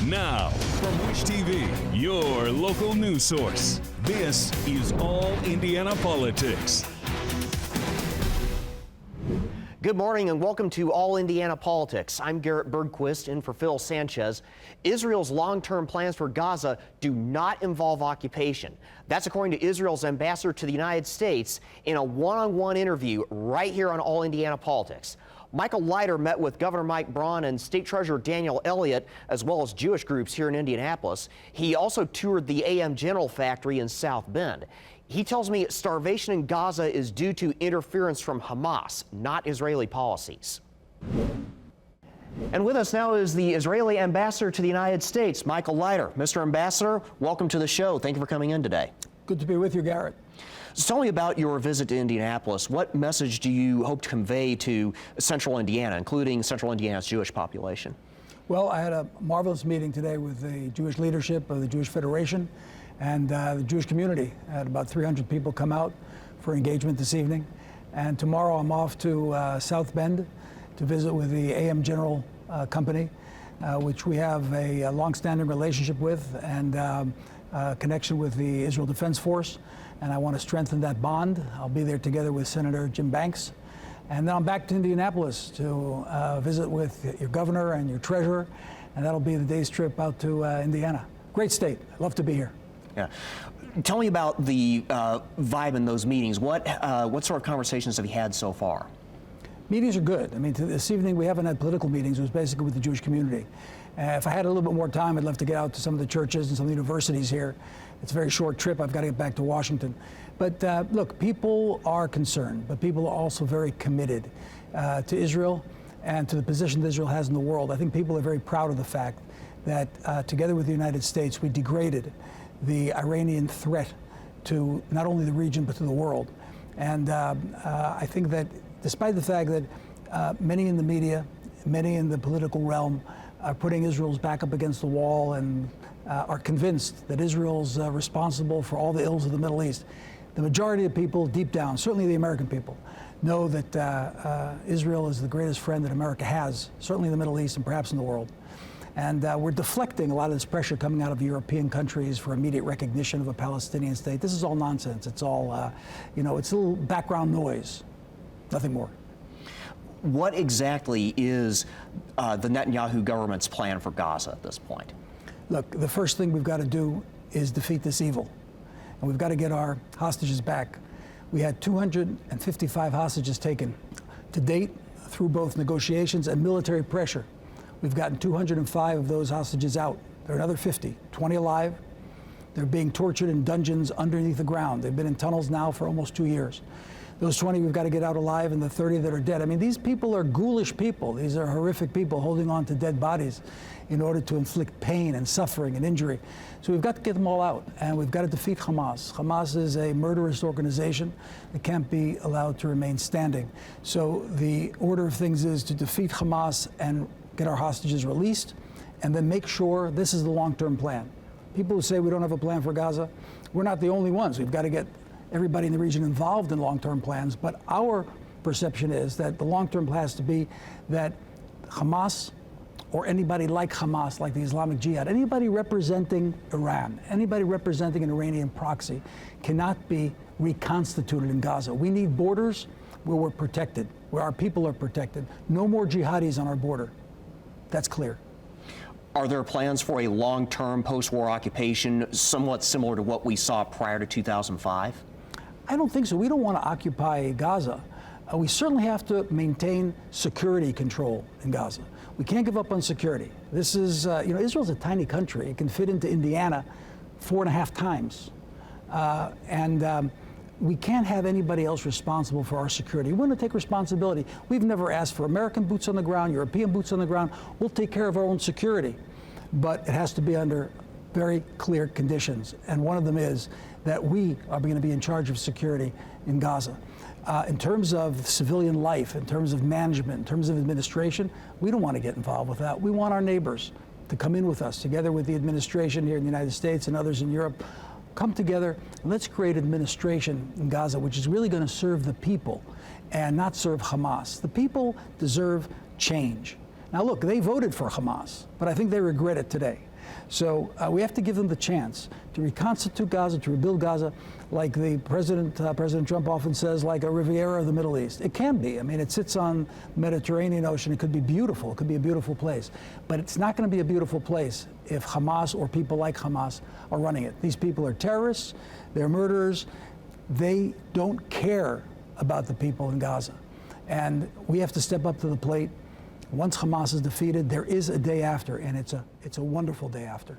Now, from Wish TV, your local news source, this is All Indiana Politics. Good morning and welcome to All Indiana Politics. I'm Garrett Bergquist in for Phil Sanchez. Israel's long-term plans for Gaza do not involve occupation. That's according to Israel's ambassador to the United States in a one-on-one interview right here on All Indiana Politics. Michael Leiter met with Governor Mike Braun and State Treasurer Daniel Elliott, as well as Jewish groups here in Indianapolis. He also toured the AM General factory in South Bend. He tells me starvation in Gaza is due to interference from Hamas, not Israeli policies. And with us now is the Israeli ambassador to the United States, Michael Leiter. Mr. Ambassador, welcome to the show. Thank you for coming in today. Good to be with you, Garrett. So tell me about your visit to Indianapolis. What message do you hope to convey to Central Indiana, including Central Indiana's Jewish population? Well, I had a marvelous meeting today with the Jewish leadership of the Jewish Federation and the Jewish community. I had about 300 people come out for engagement this evening. And tomorrow I'm off to South Bend to visit with the AM General Company, which we have a long-standing relationship with and connection with the Israel Defense Force. And I want to strengthen that bond. I'll be there together with Senator Jim Banks. And then I'm back to Indianapolis to visit with your governor and your treasurer. And that'll be the day's trip out to Indiana. Great state. I'd love to be here. Yeah. Tell me about the vibe in those meetings. What sort of conversations have you had so far? Meetings are good. I mean, this evening we haven't had political meetings. It was basically with the Jewish community. If I had a little bit more time, I'd love to get out to some of the churches and some of the universities here. It's a very short trip. I've got to get back to Washington. But look, people are concerned, but people are also very committed to Israel and to the position that Israel has in the world. I think people are very proud of the fact that together with the United States, we degraded the Iranian threat to not only the region, but to the world. And I think that despite the fact that many in the media, many in the political realm are putting Israel's back up against the wall and are convinced that Israel's responsible for all the ills of the Middle East, the majority of people deep down, certainly the American people, know that Israel is the greatest friend that America has, certainly in the Middle East and perhaps in the world. And we're deflecting a lot of this pressure coming out of European countries for immediate recognition of a Palestinian state. This is all nonsense. It's all, it's a little background noise, nothing more. What exactly is the Netanyahu government's plan for Gaza at this point? Look, the first thing we've got to do is defeat this evil. And we've got to get our hostages back. We had 255 hostages taken to date through both negotiations and military pressure. We've gotten 205 of those hostages out. There are another 50, 20 alive. They're being tortured in dungeons underneath the ground. They've been in tunnels now for almost 2 years. Those 20 we've got to get out alive, and the 30 that are dead. I mean, these people are ghoulish people. These are horrific people holding on to dead bodies in order to inflict pain and suffering and injury. So we've got to get them all out, and we've got to defeat Hamas. Hamas is a murderous organization that can't be allowed to remain standing. So the order of things is to defeat Hamas and get our hostages released, and then make sure this is the long-term plan. People who say we don't have a plan for Gaza, we're not the only ones. We've got to get everybody in the region involved in long-term plans, but our perception is that the long-term plan has to be that Hamas or anybody like Hamas, like the Islamic Jihad, anybody representing Iran, anybody representing an Iranian proxy cannot be reconstituted in Gaza. We need borders where we're protected, where our people are protected. No more jihadis on our border. That's clear. Are there plans for a long-term post-war occupation somewhat similar to what we saw prior to 2005? I don't think so. We don't want to occupy Gaza. We certainly have to maintain security control in Gaza. We can't give up on security. This is, Israel's a tiny country. It can fit into Indiana 4.5 times. We can't have anybody else responsible for our security. We want to take responsibility. We've never asked for American boots on the ground, European boots on the ground. We'll take care of our own security. But it has to be under very clear conditions. And one of them is that we are going to be in charge of security in Gaza. In terms of civilian life, in terms of management, in terms of administration, we don't want to get involved with that. We want our neighbors to come in with us, together with the administration here in the United States and others in Europe. Come together and let's create administration in Gaza, which is really going to serve the people and not serve Hamas. The people deserve change. Now look, they voted for Hamas, but I think they regret it today. So we have to give them the chance to reconstitute Gaza, to rebuild Gaza, like the President Trump often says, like a Riviera of the Middle East. It can be. I mean, it sits on the Mediterranean Ocean. It could be beautiful. It could be a beautiful place. But it's not going to be a beautiful place if Hamas or people like Hamas are running it. These people are terrorists. They're murderers. They don't care about the people in Gaza. And we have to step up to the plate. Once Hamas is defeated, there is a day after, and it's a wonderful day after.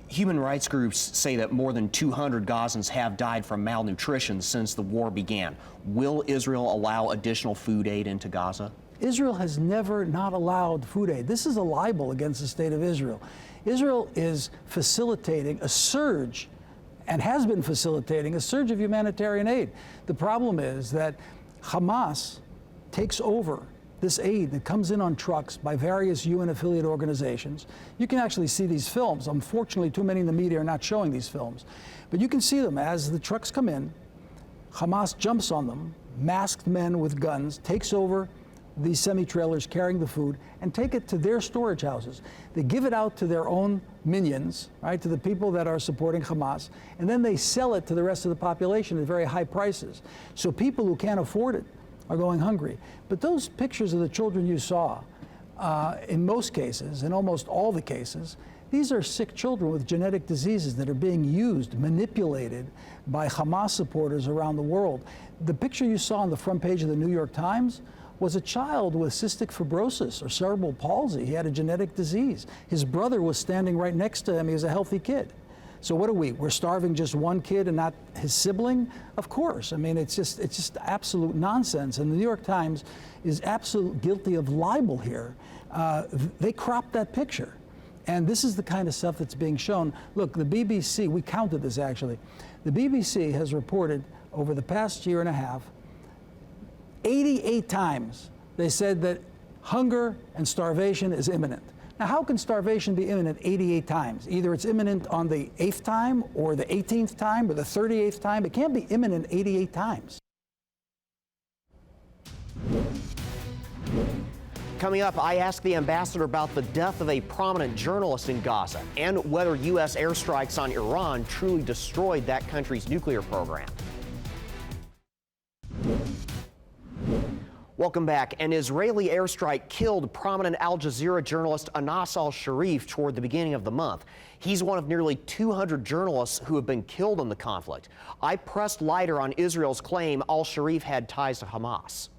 Human rights groups say that more than 200 Gazans have died from malnutrition since the war began. Will Israel allow additional food aid into Gaza? Israel has never not allowed food aid. This is a libel against the state of Israel. Israel is facilitating a surge, and has been facilitating a surge of humanitarian aid. The problem is that Hamas takes over this aid that comes in on trucks by various UN affiliate organizations. You can actually see these films. Unfortunately, too many in the media are not showing these films. But you can see them as the trucks come in. Hamas jumps on them, masked men with guns, takes over these semi-trailers carrying the food, and take it to their storage houses. They give it out to their own minions, right, to the people that are supporting Hamas, and then they sell it to the rest of the population at very high prices. So people who can't afford it are going hungry. But those pictures of the children you saw, in most cases, in almost all the cases, these are sick children with genetic diseases that are being used, manipulated by Hamas supporters around the world. The picture you saw on the front page of the New York Times was a child with cystic fibrosis or cerebral palsy. He had a genetic disease. His brother was standing right next to him. He was a healthy kid. So what are we? We're starving just one kid and not his sibling? Of course. I mean, it's just absolute nonsense. And the New York Times is absolutely guilty of libel here. They cropped that picture. And this is the kind of stuff that's being shown. Look, the BBC, we counted this actually. The BBC has reported over the past year and a half, 88 times they said that hunger and starvation is imminent. Now, how can starvation be imminent 88 times? Either it's imminent on the 8th time or the 18th time or the 38th time. It can't be imminent 88 times. Coming up, I asked the ambassador about the death of a prominent journalist in Gaza and whether U.S. airstrikes on Iran truly destroyed that country's nuclear program. Welcome back. An Israeli airstrike killed prominent Al Jazeera journalist Anas al-Sharif toward the beginning of the month. He's one of nearly 200 journalists who have been killed in the conflict. I pressed lighter on Israel's claim al-Sharif had ties to Hamas.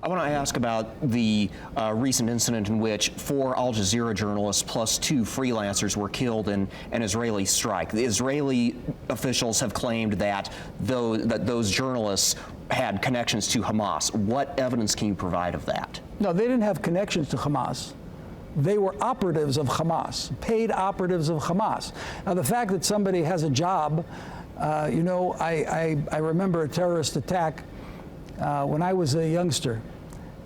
I want to ask about the recent incident in which 4 Al Jazeera journalists plus 2 freelancers were killed in an Israeli strike. The Israeli officials have claimed that those journalists had connections to Hamas. What evidence can you provide of that? No, they didn't have connections to Hamas. They were operatives of Hamas, paid operatives of Hamas. Now, the fact that somebody has a job, you know, I remember a terrorist attack when I was a youngster.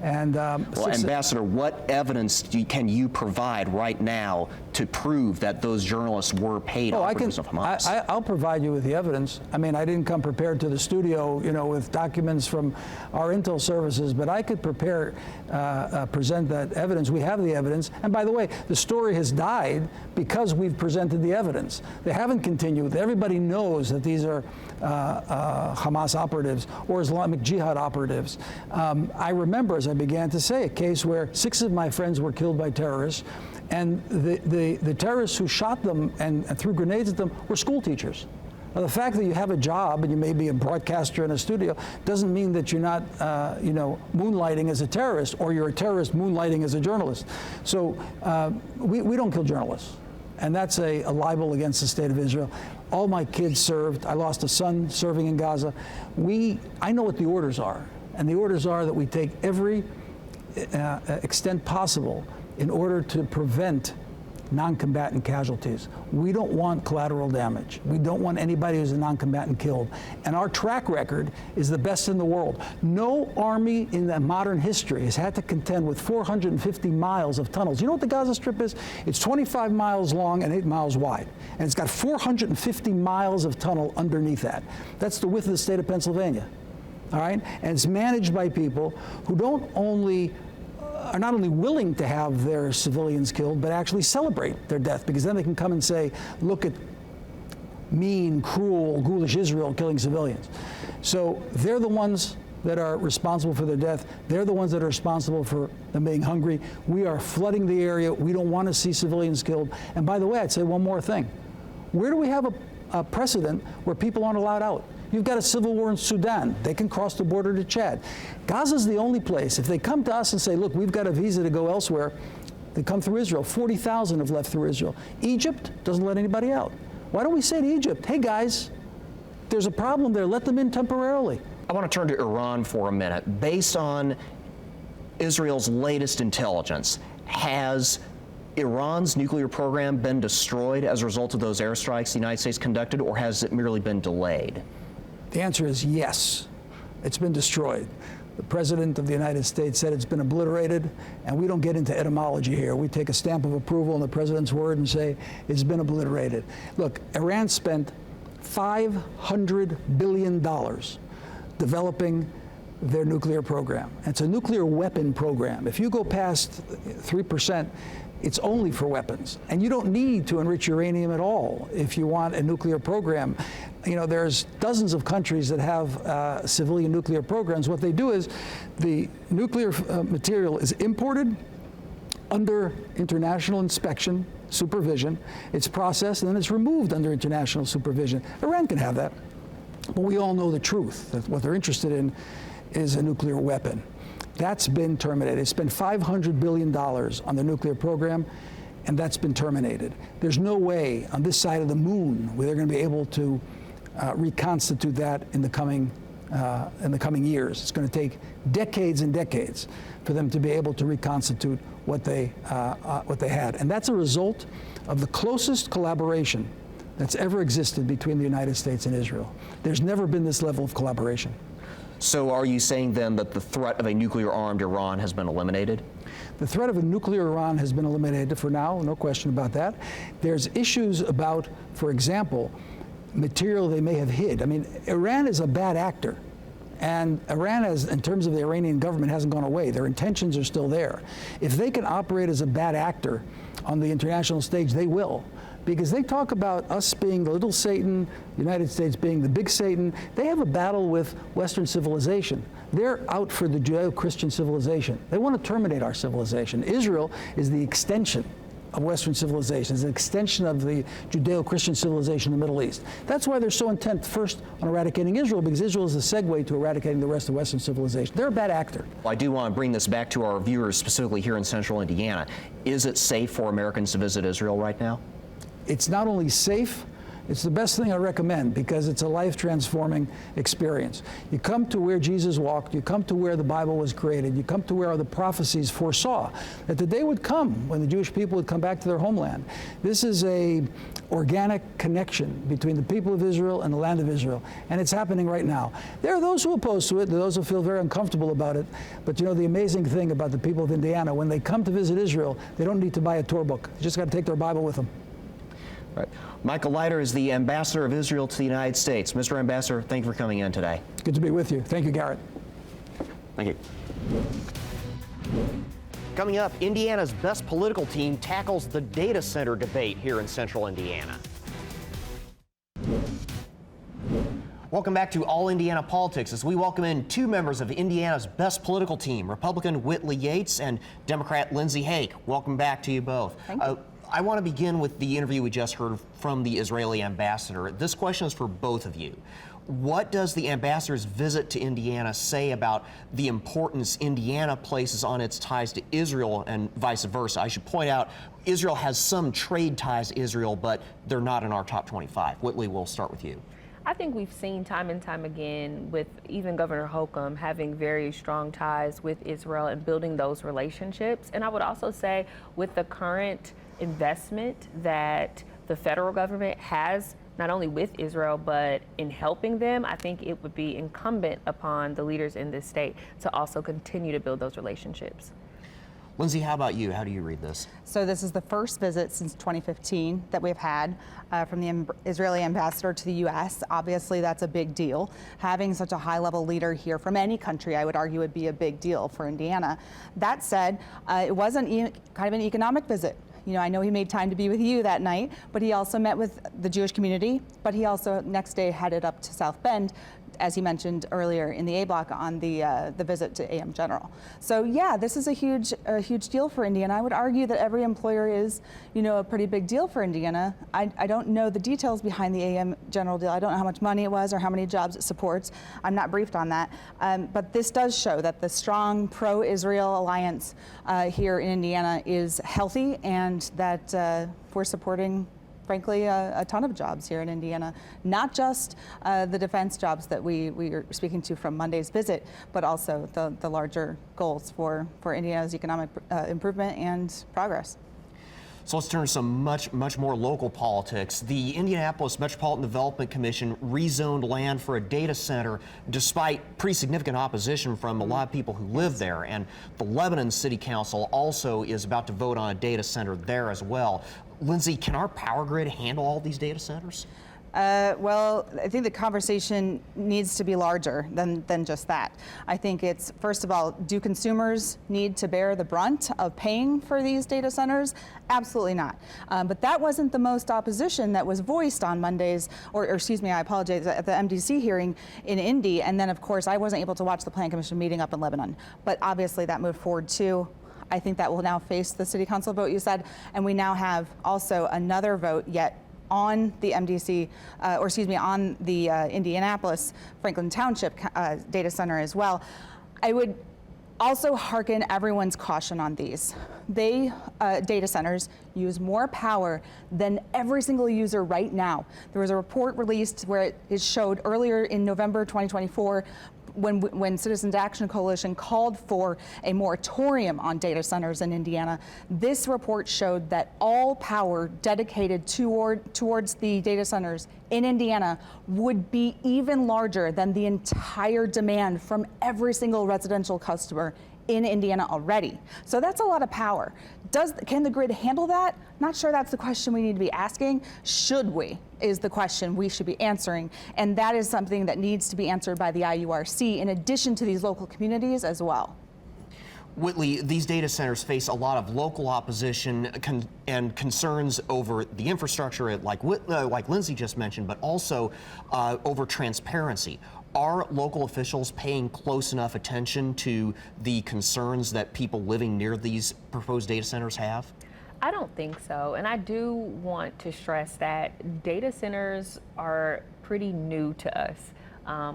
And well, Ambassador, what evidence can you provide right now to prove that those journalists were paid operatives of Hamas? I'll provide you with the evidence. I mean, I didn't come prepared to the studio, you know, with documents from our intel services, but I could present that evidence. We have the evidence. And by the way, the story has died because we've presented the evidence. They haven't continued. Everybody knows that these are Hamas operatives or Islamic Jihad operatives. I remember, as I began to say, a case where 6 of my friends were killed by terrorists, and the terrorists who shot them and threw grenades at them were school teachers. Now, the fact that you have a job and you may be a broadcaster in a studio doesn't mean that you're not, you know, moonlighting as a terrorist, or you're a terrorist moonlighting as a journalist. So we don't kill journalists, and that's a libel against the state of Israel. All my kids served. I lost a son serving in Gaza. I know what the orders are, and the orders are that we take every extent possible in order to prevent non-combatant casualties. We don't want collateral damage. We don't want anybody who's a non-combatant killed. And our track record is the best in the world. No army in the modern history has had to contend with 450 miles of tunnels. You know what the Gaza Strip is? It's 25 miles long and 8 miles wide. And it's got 450 miles of tunnel underneath that. That's the width of the state of Pennsylvania. All right? And it's managed by people who don't only are not only willing to have their civilians killed, but actually celebrate their death, because then they can come and say, look at mean, cruel, ghoulish Israel killing civilians. So they're the ones that are responsible for their death. They're the ones that are responsible for them being hungry. We are flooding the area. We don't want to see civilians killed. And by the way, I'd say one more thing. Where do we have a precedent where people aren't allowed out? You've got a civil war in Sudan. They can cross the border to Chad. Gaza's the only place. If they come to us and say, look, we've got a visa to go elsewhere, they come through Israel. 40,000 have left through Israel. Egypt doesn't let anybody out. Why don't we say to Egypt, hey guys, there's a problem there, let them in temporarily. I want to turn to Iran for a minute. Based on Israel's latest intelligence, has Iran's nuclear program been destroyed as a result of those airstrikes the United States conducted, or has it merely been delayed? The answer is yes. It's been destroyed. The President of the United States said it's been obliterated, and we don't get into etymology here. We take a stamp of approval on the President's word and say it's been obliterated. Look, Iran spent $500 billion developing their nuclear program. It's a nuclear weapon program. If you go past 3%, it's only for weapons. And you don't need to enrich uranium at all if you want a nuclear program. You know, there's dozens of countries that have civilian nuclear programs. What they do is the nuclear material is imported under international inspection, supervision. It's processed, and then it's removed under international supervision. Iran can have that. But we all know the truth, that what they're interested in is a nuclear weapon. That's been terminated. They spent $500 billion on the nuclear program, and that's been terminated. There's no way on this side of the moon where they're going to be able to reconstitute that in the coming years. It's going to take decades and decades for them to be able to reconstitute what they had. And that's a result of the closest collaboration that's ever existed between the United States and Israel. There's never been this level of collaboration. So are you saying then that the threat of a nuclear-armed Iran has been eliminated? The threat of a nuclear Iran has been eliminated for now, no question about that. There's issues about, for example, material they may have hid. I mean, Iran is a bad actor. And Iran, in terms of the Iranian government, hasn't gone away. Their intentions are still there. If they can operate as a bad actor on the international stage, they will. Because they talk about us being the little Satan, the United States being the big Satan. They have a battle with Western civilization. They're out for the Judeo-Christian civilization. They want to terminate our civilization. Israel is the extension of Western civilization. It's an extension of the Judeo-Christian civilization in the Middle East. That's why they're so intent first on eradicating Israel, because Israel is a segue to eradicating the rest of Western civilization. They're a bad actor. Well, I do want to bring this back to our viewers, specifically here in central Indiana. Is it safe for Americans to visit Israel right now? It's not only safe, it's the best thing I recommend, because it's a life-transforming experience. You come to where Jesus walked, you come to where the Bible was created, you come to where the prophecies foresaw that the day would come when the Jewish people would come back to their homeland. This is a organic connection between the people of Israel and the land of Israel, and it's happening right now. There are those who are opposed to it, there are those who feel very uncomfortable about it, but you know, the amazing thing about the people of Indiana, when they come to visit Israel, they don't need to buy a tour book. They just got to take their Bible with them. Right. Michael Leiter is the ambassador of Israel to the United States. Mr. Ambassador, thank you for coming in today. Good to be with you. Thank you, Garrett. Thank you. Coming up, Indiana's best political team tackles the data center debate here in central Indiana. Welcome back to All Indiana Politics as we welcome in two members of Indiana's best political team, Republican Whitley Yates and Democrat Lindsay Haake. Welcome back to you both. Thank you. I want to begin with the interview we just heard from the Israeli ambassador. This question is for both of you. What does the ambassador's visit to Indiana say about the importance Indiana places on its ties to Israel and vice versa? I should point out, Israel has some trade ties to Israel, but they're not in our top 25. Whitley, we'll start with you. I think we've seen time and time again with even Governor Haake having very strong ties with Israel and building those relationships. And I would also say with the current investment that the federal government has, not only with Israel, but in helping them, I think it would be incumbent upon the leaders in this state to also continue to build those relationships. Lindsay, how about you? How do you read this? So this is the first visit since 2015 that we've had from the Israeli ambassador to the U.S. Obviously, that's a big deal. Having such a high-level leader here from any country, I would argue, would be a big deal for Indiana. That said, it was kind of an economic visit. You know, I know he made time to be with you that night, but he also met with the Jewish community, but he also next day headed up to South Bend, as he mentioned earlier in the A block on the visit to AM General. So yeah, this is a huge deal for Indiana. I would argue that every employer is, you know, a pretty big deal for Indiana. I don't know the details behind the AM General deal. I don't know how much money it was or how many jobs it supports. I'm not briefed on that. But this does show that the strong pro-Israel alliance here in Indiana is healthy, and that we're supporting, frankly, a ton of jobs here in Indiana, not just the defense jobs that we are speaking to from Monday's visit, but also the larger goals for Indiana's economic improvement and progress. So let's turn to some much more local politics. The Indianapolis Metropolitan Development Commission rezoned land for a data center despite pretty significant opposition from a lot of people who live there. And the Lebanon City Council also is about to vote on a data center there as well. Lindsay, can our power grid handle all these data centers? Well, I think the conversation needs to be larger than just that. I think it's, first of all, do consumers need to bear the brunt of paying for these data centers? Absolutely not. But that wasn't the most opposition that was voiced on Monday's, or excuse me, I apologize, at the MDC hearing in Indy. And then, of course, I wasn't able to watch the Plan Commission meeting up in Lebanon. But obviously that moved forward too. I think that will now face the City Council vote, you said. And we now have also another vote yet on the MDC, on the Indianapolis Franklin Township data center as well. I would also hearken everyone's caution on these. Data centers use more power than every single user right now. There was a report released where it showed earlier in November 2024 when Citizens Action Coalition called for a moratorium on data centers in Indiana. This report showed that all power dedicated towards the data centers in Indiana would be even larger than the entire demand from every single residential customer in Indiana already. So that's a lot of power. Can the grid handle that? Not sure that's the question we need to be asking. Should we, is the question we should be answering. And that is something that needs to be answered by the IURC in addition to these local communities as well. Whitley, these data centers face a lot of local opposition and concerns over the infrastructure, like Lindsay just mentioned, but also over transparency. Are local officials paying close enough attention to the concerns that people living near these proposed data centers have? I don't think so. And I do want to stress that data centers are pretty new to us.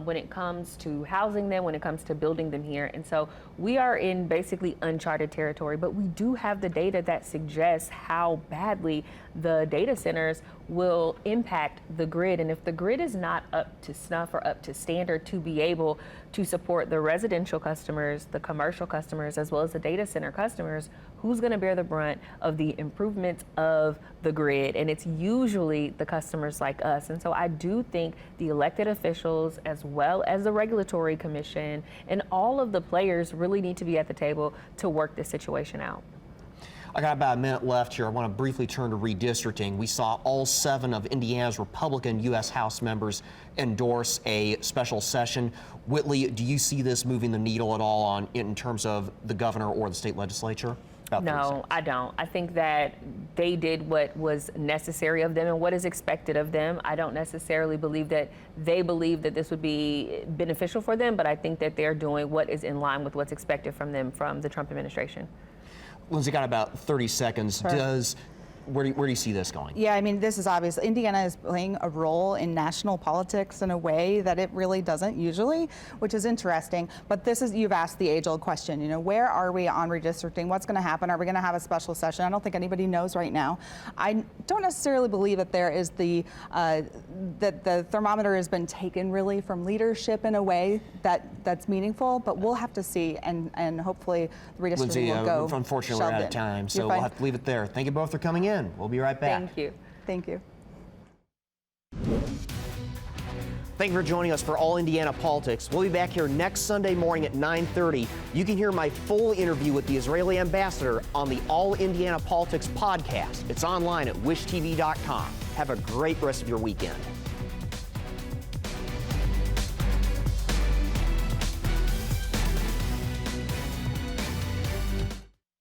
When it comes to housing them, when it comes to building them here. And so we are in basically uncharted territory, but we do have the data that suggests how badly the data centers will impact the grid. And if the grid is not up to snuff or up to standard to be able to support the residential customers, the commercial customers, as well as the data center customers, who's going to bear the brunt of the improvements of the grid? And it's usually the customers like us. And so I do think the elected officials, as well as the regulatory commission, and all of the players really need to be at the table to work this situation out. I got about a minute left here. I want to briefly turn to redistricting. We saw all 7 of Indiana's Republican U.S. House members endorse a special session. Whitley, do you see this moving the needle at all in terms of the governor or the state legislature? No, I don't. I think that they did what was necessary of them and what is expected of them. I don't necessarily believe that they believe that this would be beneficial for them, but I think that they're doing what is in line with what's expected from them from the Trump administration. Lindsay, got about 30 seconds. Sure. Where do you see this going? Yeah, I mean, this is obvious. Indiana is playing a role in national politics in a way that it really doesn't usually, which is interesting. But you've asked the age-old question, you know, where are we on redistricting? What's going to happen? Are we going to have a special session? I don't think anybody knows right now. I don't necessarily believe that there is that the thermometer has been taken really from leadership in a way that's meaningful, but we'll have to see, and hopefully the redistricting Lindsay, will go. Unfortunately, we're out of time, so we'll have to leave it there. Thank you both for coming in. We'll be right back. Thank you. Thank you. Thank you for joining us for All Indiana Politics. We'll be back here next Sunday morning at 9:30. You can hear my full interview with the Israeli ambassador on the All Indiana Politics podcast. It's online at wishtv.com. Have a great rest of your weekend.